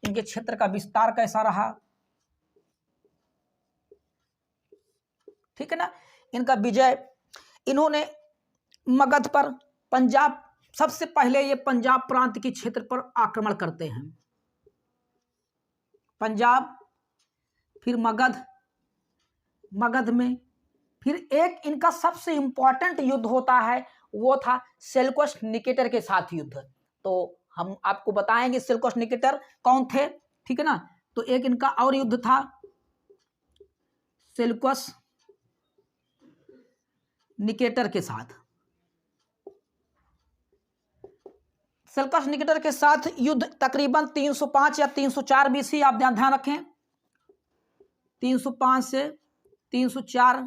इनके क्षेत्र का विस्तार कैसा रहा, ठीक है ना। इनका विजय, इन्होंने मगध पर, पंजाब, सबसे पहले ये पंजाब प्रांत के क्षेत्र पर आक्रमण करते हैं। पंजाब, फिर मगध, मगध में फिर एक इनका सबसे इंपॉर्टेंट युद्ध होता है, वो था सेल्यूकस निकेटर के साथ युद्ध। तो हम आपको बताएंगे सेल्यूकस निकेटर कौन थे, ठीक है ना। तो एक इनका और युद्ध था सेल्यूकस निकेटर के साथ। सेल्यूकस निकेटर के साथ युद्ध तकरीबन 305 या 304 बीसी, आप ध्यान रखें, 305 से 304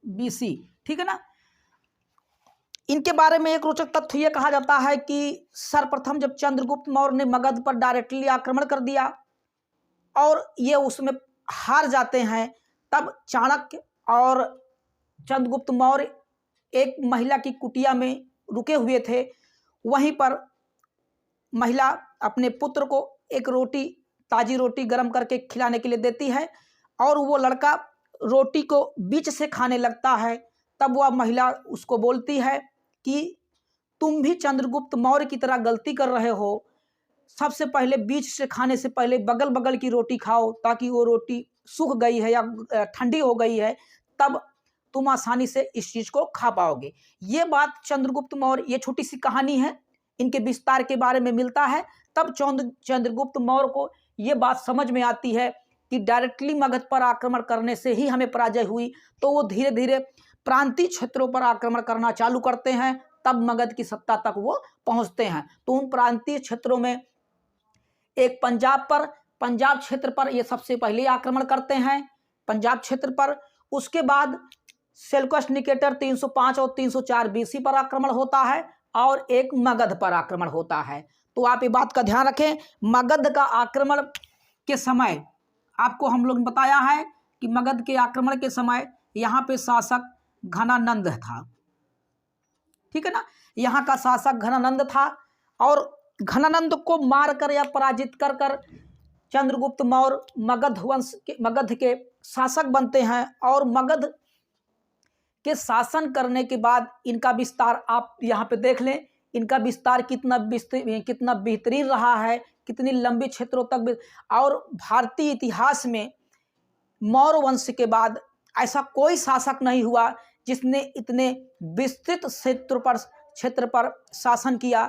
बीसी, ठीक है ना। इनके बारे में एक रोचक तथ्य यह कहा जाता है कि सर्वप्रथम जब चंद्रगुप्त मौर्य ने मगध पर डायरेक्टली आक्रमण कर दिया और ये उसमें हार जाते हैं, तब चाणक्य और चंद्रगुप्त मौर्य एक महिला की कुटिया में रुके हुए थे। वहीं पर महिला अपने पुत्र को एक रोटी, ताजी रोटी गर्म करके खिलाने के लिए देती है और वो लड़का रोटी को बीच से खाने लगता है। तब वह महिला उसको बोलती है कि तुम भी चंद्रगुप्त मौर्य की तरह गलती कर रहे हो, सबसे पहले बीच से खाने से पहले बगल बगल की रोटी खाओ, ताकि वो रोटी सूख गई है या ठंडी हो गई है तब तुम आसानी से इस चीज को खा पाओगे। ये बात चंद्रगुप्त मौर्य, ये छोटी सी कहानी है, इनके विस्तार के बारे में मिलता है। तब चंद्रगुप्त मौर्य को ये बात समझ में आती है कि डायरेक्टली मगध पर आक्रमण करने से ही हमें पराजय हुई, तो वो धीरे धीरे प्रांतीय क्षेत्रों पर आक्रमण करना चालू करते हैं। तब मगध की सत्ता तक वो पहुंचते हैं। तो उन प्रांतीय क्षेत्रों में एक पंजाब क्षेत्र पर ये सबसे पहले आक्रमण करते हैं, पंजाब क्षेत्र पर। उसके बाद सेल्यूकस निकेटर 305 और 304 बीसी पर आक्रमण होता है और एक मगध पर आक्रमण होता है। तो आप ये बात का ध्यान रखें, मगध का आक्रमण के समय आपको हम लोग ने बताया है कि मगध के आक्रमण के समय यहाँ पे शासक घनानंद था, ठीक है ना। यहाँ का शासक घनानंद था और घनानंद को मारकर या पराजित कर कर चंद्रगुप्त मौर्य मगध के शासक बनते हैं। और मगध के शासन करने के बाद इनका विस्तार आप यहाँ पे देख लें, इनका विस्तार कितना बेहतरीन रहा है, कितनी लंबी क्षेत्रों तक। और भारतीय इतिहास में मौर्य वंश के बाद ऐसा कोई शासक नहीं हुआ जिसने इतने विस्तृत क्षेत्र पर शासन किया।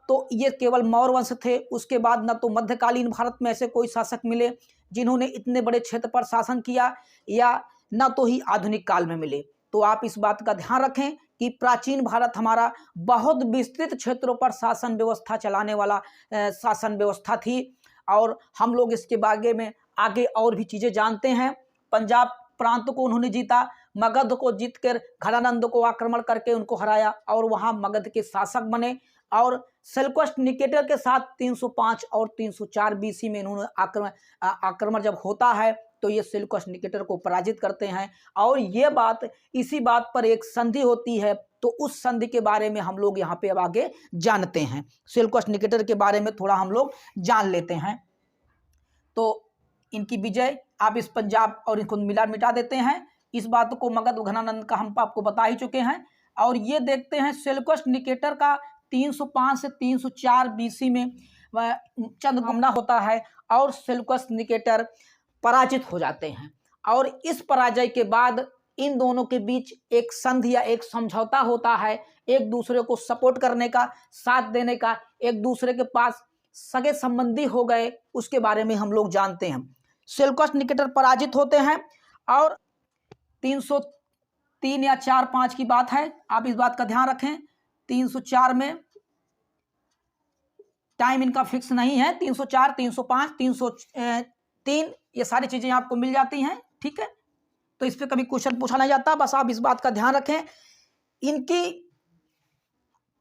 तो ये केवल मौर्य वंश थे। उसके बाद न तो मध्यकालीन भारत में ऐसे कोई शासक मिले जिन्होंने इतने बड़े क्षेत्र पर शासन किया, या न तो ही आधुनिक काल में मिले। तो आप इस बात का ध्यान रखें कि प्राचीन भारत हमारा बहुत विस्तृत क्षेत्रों पर शासन व्यवस्था चलाने वाला शासन व्यवस्था थी। और हम लोग इसके बारे में आगे और भी चीज़ें जानते हैं। पंजाब प्रांत को उन्होंने जीता, मगध को जीतकर घनानंद को आक्रमण करके उनको हराया और वहाँ मगध के शासक बने। और सेल्यूकस निकेटर के साथ 305 और 304 बीसी में इन्होंने आक्रमण जब होता है तो ये सेल्यूकस निकेटर को पराजित करते हैं। और ये बात, इसी बात पर एक संधि होती है, तो उस संधि के बारे में हम लोग यहाँ पे अब आगे जानते हैं। सेल्यूकस निकेटर के बारे में थोड़ा हम लोग जान लेते हैं। तो इनकी विजय, आप इस पंजाब और इनको मिटा देते हैं। इस बात को मगध घनानंद का हम आपको बता ही चुके हैं। और ये देखते हैं सेल्यूकस निकेटर का 305 से 304 बीसी में चंद्रगुप्त होता है और सेल्यूकस निकेटर पराजित हो जाते हैं। और इस पराजय के बाद इन दोनों के बीच एक संधि या एक समझौता होता है, एक दूसरे को सपोर्ट करने का, साथ देने का, एक दूसरे के पास सगे संबंधी हो गए, उसके बारे में हम लोग जानते हैं। सेल्यूकस निकेटर पराजित होते हैं और 303 या 4-5 की बात है, आप इस बात का ध्यान रखें। 304 में टाइम इनका फिक्स नहीं है, 304, 305, 303 ये सारी चीजें आपको मिल जाती हैं, ठीक है। तो इस पे कभी क्वेश्चन पूछा नहीं जाता, बस आप इस बात का ध्यान रखें। इनकी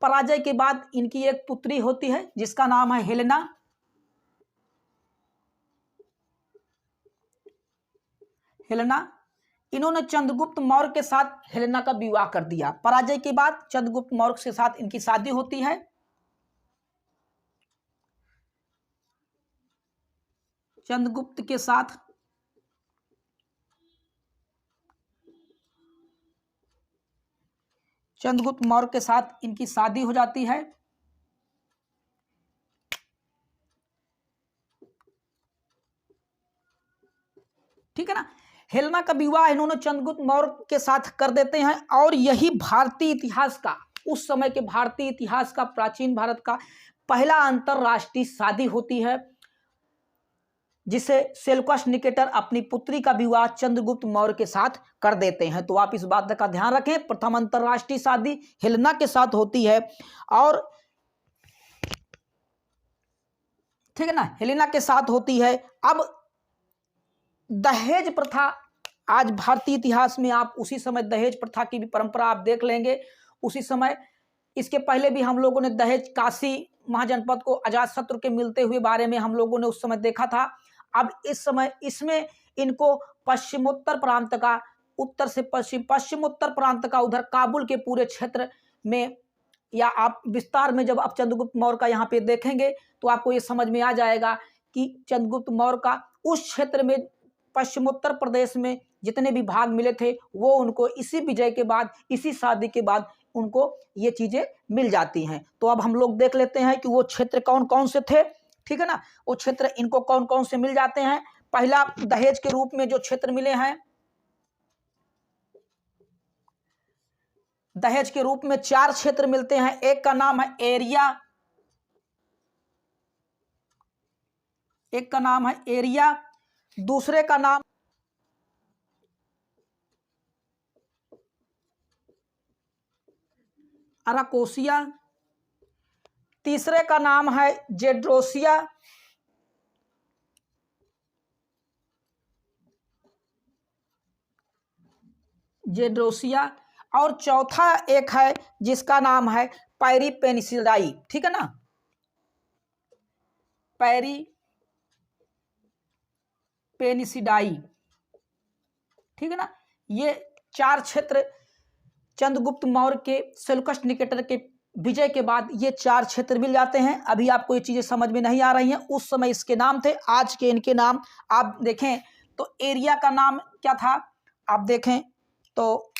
पराजय के बाद इनकी एक पुत्री होती है जिसका नाम है हेलेना। हेलेना, इन्होंने चंद्रगुप्त मौर्य के साथ हेलेना का विवाह कर दिया। पराजय के बाद चंद्रगुप्त मौर्य के साथ इनकी शादी होती है। चंद्रगुप्त के साथ चंद्रगुप्त मौर्य के साथ इनकी शादी हो जाती है। ठीक है ना। हेलेना का विवाह इन्होंने चंद्रगुप्त मौर्य के साथ कर देते हैं और यही भारतीय इतिहास का, उस समय के भारतीय इतिहास का, प्राचीन भारत का पहला अंतरराष्ट्रीय शादी होती है, जिसे सेल्यूकस निकेटर अपनी पुत्री का विवाह चंद्रगुप्त मौर्य के साथ कर देते हैं। तो आप इस बात का ध्यान रखें, प्रथम अंतरराष्ट्रीय शादी हेलेना के साथ होती है। और ठीक है ना, हेलेना के साथ होती है। अब दहेज प्रथा, आज भारतीय इतिहास में आप उसी समय दहेज प्रथा की भी परंपरा आप देख लेंगे। उसी समय, इसके पहले भी हम लोगों ने दहेज काशी महाजनपद को अजातशत्रु के मिलते हुए बारे में हम लोगों ने उस समय देखा था। अब इस समय इसमें इनको पश्चिमोत्तर प्रांत का, उत्तर से पश्चिम, पश्चिमोत्तर प्रांत का उधर काबुल के पूरे क्षेत्र में, या आप विस्तार में जब आप चंद्रगुप्त मौर्य का यहाँ पे देखेंगे तो आपको ये समझ में आ जाएगा कि चंद्रगुप्त मौर्य का उस क्षेत्र में, पश्चिमोत्तर प्रदेश में जितने भी भाग मिले थे वो उनको इसी विजय के बाद, इसी शादी के बाद उनको ये चीजें मिल जाती हैं। तो अब हम लोग देख लेते हैं कि वो क्षेत्र कौन कौन से थे। ठीक है ना, वो क्षेत्र इनको कौन कौन से मिल जाते हैं। पहला, दहेज के रूप में जो क्षेत्र मिले हैं, दहेज के रूप में 4 क्षेत्र मिलते हैं। एक का नाम है एरिया, एक का नाम है एरिया, दूसरे का नाम अराकोसिया, तीसरे का नाम है जेड्रोसिया, जेड्रोसिया, और चौथा एक है जिसका नाम है पैरीपेनिसिडाई। ठीक है ना, पैरीपेनिसिडाई। ठीक है ना, ये 4 क्षेत्र चंद्रगुप्त मौर्य के, सेल्यूकस निकेटर के विजय के बाद ये 4 क्षेत्र मिल जाते हैं। अभी आपको ये चीजें समझ में नहीं आ रही हैं, उस समय इसके नाम थे, आज के इनके नाम आप देखें तो एरिया का नाम क्या था, आप देखें तो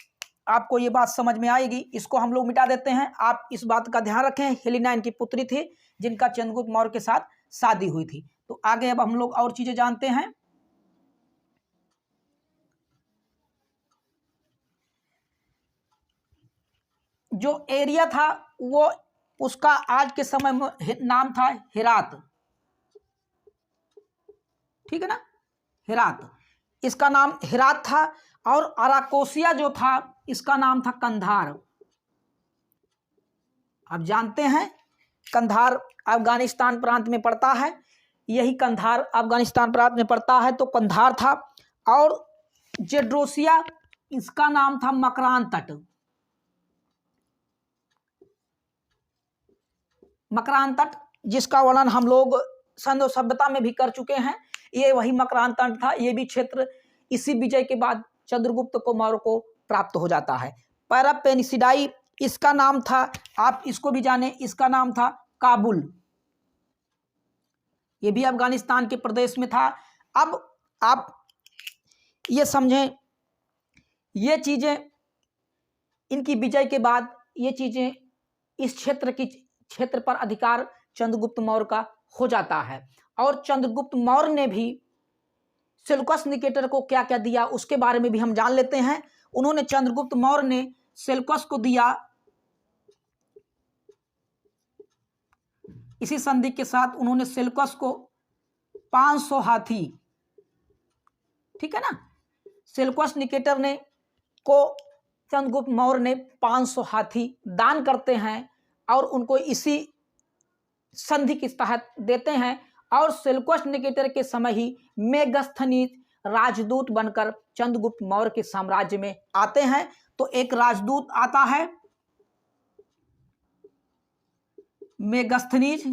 आपको ये बात समझ में आएगी। इसको हम लोग मिटा देते हैं, आप इस बात का ध्यान रखें। हेलेना इनकी पुत्री थी जिनका चंद्रगुप्त मौर्य के साथ शादी हुई थी। तो आगे अब हम लोग और चीजें जानते हैं। जो एरिया था वो, उसका आज के समय में नाम था हेरात। ठीक है ना, हेरात, इसका नाम हेरात था। और अराकोसिया जो था, इसका नाम था कंधार। आप जानते हैं कंधार अफगानिस्तान प्रांत में पड़ता है, यही कंधार अफगानिस्तान प्रांत में पड़ता है, तो कंधार था। और जेड्रोसिया, इसका नाम था मकरान तट। मकरान तट, जिसका वर्णन हम लोग सिंधु सभ्यता में भी कर चुके हैं, ये वही मकरान तट था। ये भी क्षेत्र इसी विजय के बाद चंद्रगुप्त को मौर्य को प्राप्त हो जाता है। पैरापेनिसिडाई, इसका नाम था, आप इसको भी जाने, इसका नाम था काबुल। ये भी अफगानिस्तान के प्रदेश में था। अब आप ये समझें, ये चीजें इनकी विजय के बाद, ये चीजें इस क्षेत्र पर अधिकार चंद्रगुप्त मौर्य का हो जाता है। और चंद्रगुप्त मौर्य ने भी सेल्यूकस निकेटर को क्या क्या दिया उसके बारे में भी हम जान लेते हैं। उन्होंने, चंद्रगुप्त मौर्य ने सेल्यूकस को दिया, इसी संधि के साथ उन्होंने सेल्यूकस को 500 हाथी, ठीक है ना, सेल्यूकस निकेटर ने को चंद्रगुप्त मौर्य ने 500 हाथी दान करते हैं और उनको इसी संधि के तहत देते हैं। और सेल्यूकस निकेटर के समय ही मेगस्थनीज राजदूत बनकर चंद्रगुप्त मौर्य के साम्राज्य में आते हैं। तो एक राजदूत आता है मेगस्थनीज,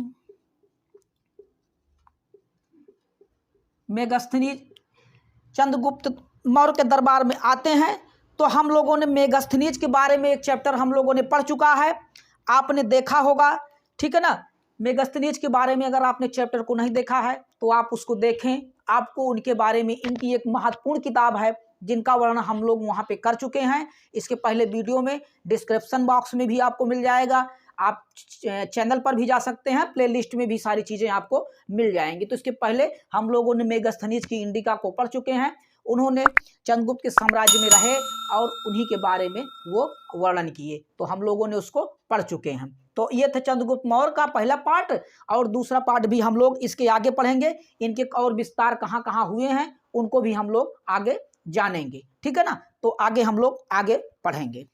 चंद्रगुप्त मौर्य के दरबार में आते हैं। तो हम लोगों ने मेगस्थनीज के बारे में एक चैप्टर हम लोगों ने पढ़ चुका है, आपने देखा होगा। ठीक है ना, मेगस्थनीज के बारे में अगर आपने चैप्टर को नहीं देखा है तो आप उसको देखें, आपको उनके बारे में, इनकी एक महत्वपूर्ण किताब है जिनका वर्णन हम लोग वहाँ पे कर चुके हैं। इसके पहले वीडियो में डिस्क्रिप्शन बॉक्स में भी आपको मिल जाएगा, आप चैनल पर भी जा सकते हैं, प्लेलिस्ट में भी सारी चीज़ें आपको मिल जाएंगी। तो इसके पहले हम लोगों ने मेगास्थनीज की इंडिका को पढ़ चुके हैं। उन्होंने चंद्रगुप्त के साम्राज्य में रहे और उन्हीं के बारे में वो वर्णन किए, तो हम लोगों ने उसको पढ़ चुके हैं। तो ये थे चंद्रगुप्त मौर्य का पहला पार्ट, और दूसरा पार्ट भी हम लोग इसके आगे पढ़ेंगे। इनके और विस्तार कहाँ कहाँ हुए हैं उनको भी हम लोग आगे जानेंगे, ठीक है ना। तो आगे हम लोग आगे पढ़ेंगे।